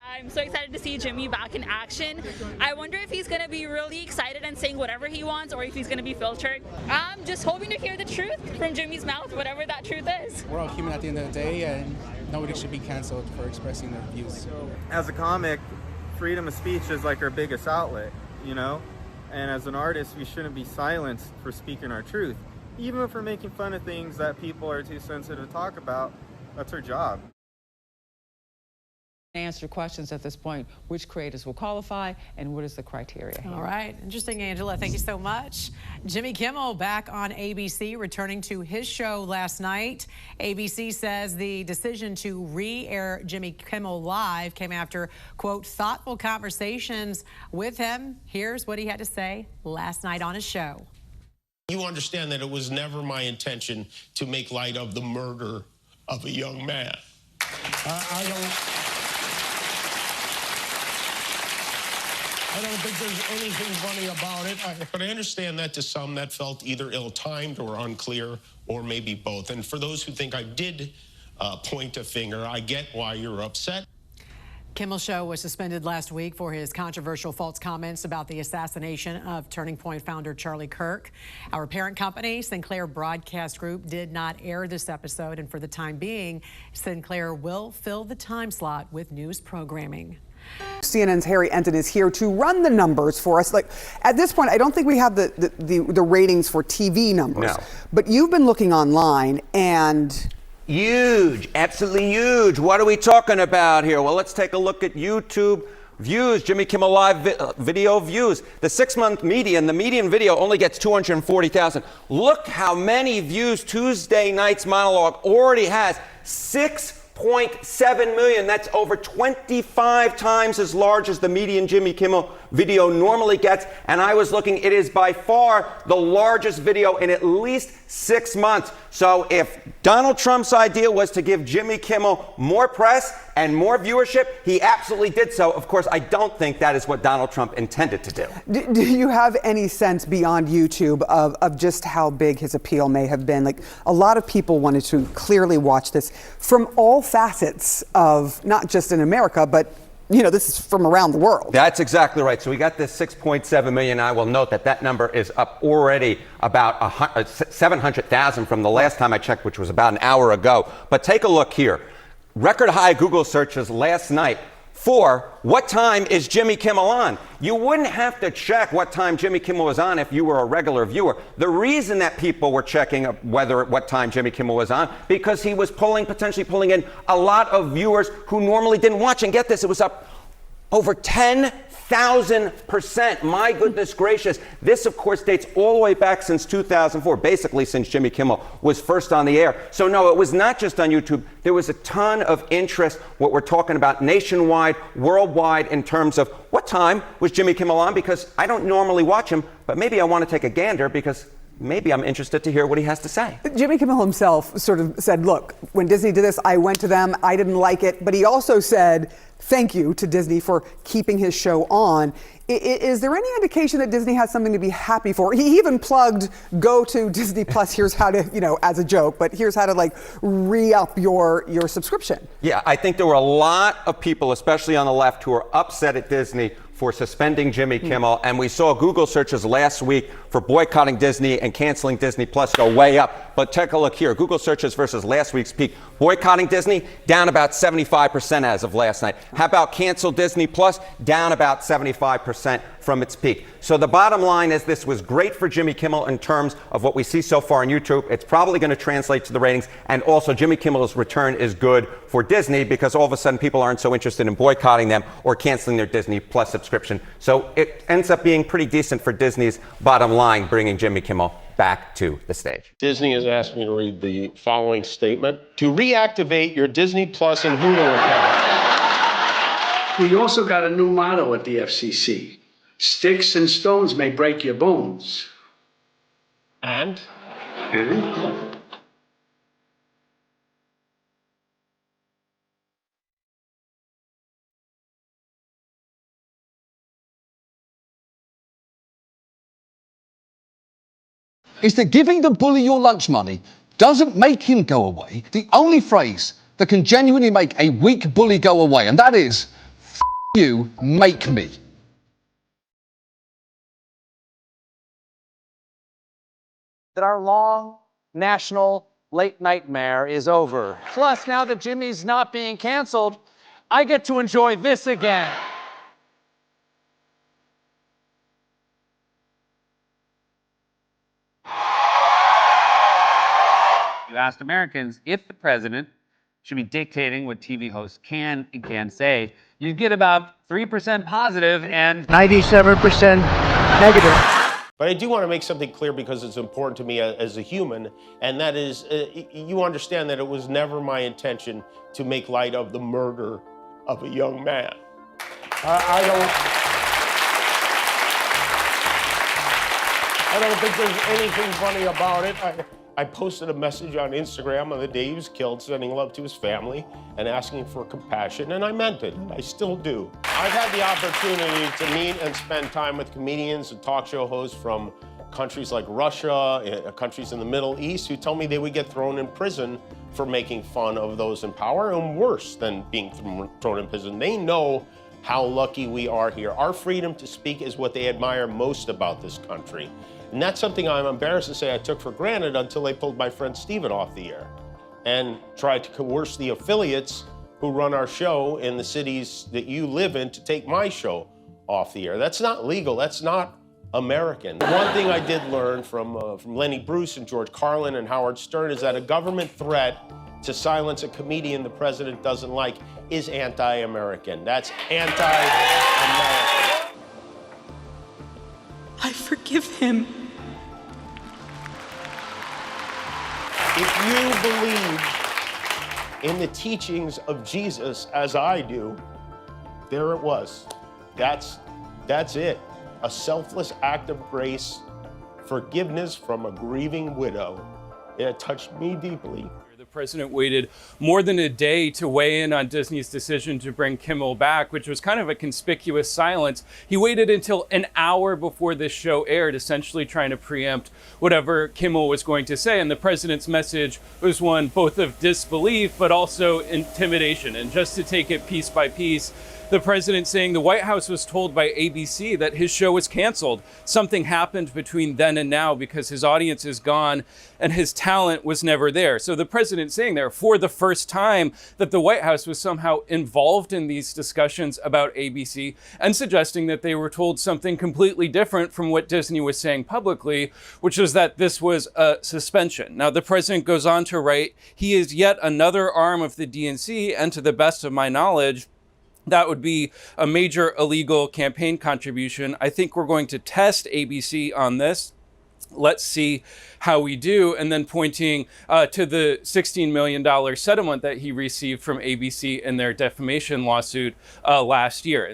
I'm so excited to see Jimmy back in action. I wonder if he's going to be really excited and saying whatever he wants, or if he's going to be filtered. I'm just hoping to hear the truth from Jimmy's mouth, whatever that truth is. We're all human at the end of the day, and nobody should be canceled for expressing their views. As a comic, freedom of speech is like our biggest outlet, you know? And as an artist, we shouldn't be silenced for speaking our truth. Even if we're making fun of things that people are too sensitive to talk about, that's our job. Answer questions at this point: which creators will qualify and what is the criteria? All right, interesting, Angela. Thank you so much. Jimmy Kimmel back on ABC, returning to his show last night. ABC says the decision to re-air Jimmy Kimmel Live came after, quote, thoughtful conversations with him. Here's what he had to say last night on his show. You understand that it was never my intention to make light of the murder of a young man. I don't think there's anything funny about it, but I understand that to some that felt either ill-timed or unclear, or maybe both. And for those who think I did point a finger, I get why you're upset. Kimmel's show was suspended last week for his controversial false comments about the assassination of Turning Point founder Charlie Kirk. Our parent company, Sinclair Broadcast Group, did not air this episode, and for the time being, Sinclair will fill the time slot with news programming. CNN's Harry Enton is here to run the numbers for us. Like, at this point, I don't think we have the ratings for TV numbers. No. But you've been looking online and... Huge, absolutely huge. What are we talking about here? Well, let's take a look at YouTube views, Jimmy Kimmel Live video views. The 6-month median, the median video only gets 240,000. Look how many views Tuesday night's monologue already has. 6.7 million. That's over 25 times as large as the median Jimmy Kimmel video normally gets. And I was looking, it is by far the largest video in at least 6 months. So if Donald Trump's idea was to give Jimmy Kimmel more press and more viewership, he absolutely did so. Of course, I don't think that is what Donald Trump intended to do. Do you have any sense beyond YouTube of just how big his appeal may have been? Like, a lot of people wanted to clearly watch this from all facets of, not just in America, but you know, this is from around the world. That's exactly right. So we got this 6.7 million. I will note that that number is up already about 700,000 from the last time I checked, which was about an hour ago. But take a look here. Record high Google searches last night for what time is Jimmy Kimmel on? You wouldn't have to check what time Jimmy Kimmel was on if you were a regular viewer. The reason that people were checking what time Jimmy Kimmel was on, because he was potentially pulling in a lot of viewers who normally didn't watch. And get this, it was up over 10,000%. My goodness gracious. This, of course, dates all the way back since 2004, basically since Jimmy Kimmel was first on the air. So no, it was not just on YouTube. There was a ton of interest, what we're talking about nationwide, worldwide, in terms of what time was Jimmy Kimmel on, because I don't normally watch him, but maybe I want to take a gander because maybe I'm interested to hear what he has to say. Jimmy Kimmel himself sort of said, look, when Disney did this, I went to them, I didn't like it, but he also said thank you to Disney for keeping his show on. Is there any indication that Disney has something to be happy for? He even plugged, go to Disney Plus, here's how to, you know, as a joke, but here's how to like re-up your subscription. Yeah, I think there were a lot of people, especially on the left, who are upset at Disney for suspending Jimmy Kimmel. And we saw Google searches last week for boycotting Disney and canceling Disney Plus go way up. But take a look here. Google searches versus last week's peak. Boycotting Disney, down about 75% as of last night. How about cancel Disney Plus? Down about 75% from its peak. So the bottom line is this was great for Jimmy Kimmel in terms of what we see so far on YouTube. It's probably going to translate to the ratings. And also Jimmy Kimmel's return is good for Disney because all of a sudden people aren't so interested in boycotting them or canceling their Disney Plus subscription. So it ends up being pretty decent for Disney's bottom line, bringing Jimmy Kimmel back to the stage. Disney has asked me to read the following statement. To reactivate your Disney Plus and Hulu account. We also got a new motto at the FCC. Sticks and stones may break your bones. And? Is that giving the bully your lunch money doesn't make him go away. The only phrase that can genuinely make a weak bully go away, and that is, F you make me. That our long national late nightmare is over. Plus, now that Jimmy's not being canceled, I get to enjoy this again. You asked Americans if the president should be dictating what TV hosts can and can't say. You'd get about 3% positive and 97% negative. But I do want to make something clear because it's important to me as a human, and that is, you understand that it was never my intention to make light of the murder of a young man. I don't think there's anything funny about it. I posted a message on Instagram on the day he was killed, sending love to his family and asking for compassion, and I meant it. I still do. I've had the opportunity to meet and spend time with comedians and talk show hosts from countries like Russia, countries in the Middle East, who tell me they would get thrown in prison for making fun of those in power, and worse than being thrown in prison. They know how lucky we are here. Our freedom to speak is what they admire most about this country. And that's something I'm embarrassed to say I took for granted until they pulled my friend Steven off the air and tried to coerce the affiliates who run our show in the cities that you live in to take my show off the air. That's not legal. That's not American. One thing I did learn from Lenny Bruce and George Carlin and Howard Stern is that a government threat to silence a comedian the president doesn't like is anti-American. That's anti-American. I forgive him. If you believe in the teachings of Jesus as I do, there it was. That's it. A selfless act of grace, forgiveness from a grieving widow. It touched me deeply. The president waited more than a day to weigh in on Disney's decision to bring Kimmel back, which was kind of a conspicuous silence. He waited until an hour before this show aired, essentially trying to preempt whatever Kimmel was going to say. And the president's message was one both of disbelief, but also intimidation. And just to take it piece by piece, the president saying the White House was told by ABC that his show was canceled. Something happened between then and now because his audience is gone and his talent was never there. So the president saying there for the first time that the White House was somehow involved in these discussions about ABC and suggesting that they were told something completely different from what Disney was saying publicly, which was that this was a suspension. Now, the president goes on to write, he is yet another arm of the DNC, and to the best of my knowledge, that would be a major illegal campaign contribution. I think we're going to test ABC on this. Let's see how we do. And then pointing to the $16 million settlement that he received from ABC in their defamation lawsuit last year.